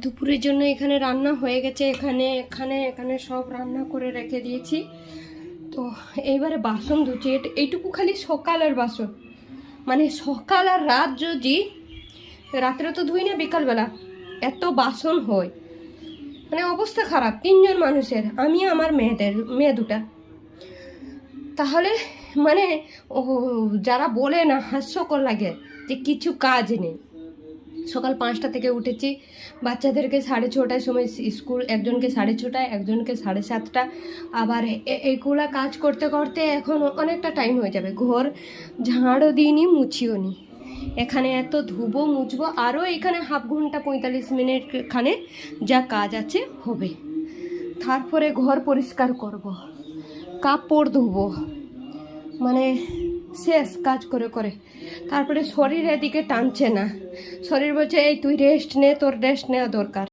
দুপুরের জন্য এখানে রান্না হয়ে গেছে, এখানে এখানে এখানে সব রান্না করে রেখে দিয়েছি। তো এইবারে বাসন ধুচ্ছি, এইটুকু খালি সকালের বাসন, মানে সকাল আর রাত যদি, রাত্রে তো ধুই না, বিকালবেলা এত বাসন হয়, মানে অবস্থা খারাপ। 3জন মানুষের, আমি আমার মেয়ে দুটা। তাহলে মানে যারা বলে না, হাস্যকর লাগে যে কিছু কাজ নেই। সকাল 5টা থেকে উঠেছি, বাচ্চাদেরকে 6:30টার সময় স্কুল, একজনকে 6:30টায়, একজনকে 7:30, আবার এইগুলা কাজ করতে করতে এখন অনেকটা টাইম হয়ে যাবে। ঘর ঝাড়ও দিইনি, মুছিও নি, এখানে এত ধুবো মুছবো, আরও এখানে হাফ ঘন্টা 45 মিনিট খানে যা কাজ আছে হবে। তারপরে ঘর পরিষ্কার করব, কাপড় ধুবো, মানে শেষ কাজ করে করে। তারপরে শরীর এদিকে টানছে না, শরীর বলছে এই তুই রেস্ট নে, তোর রেস্ট নেওয়া দরকার।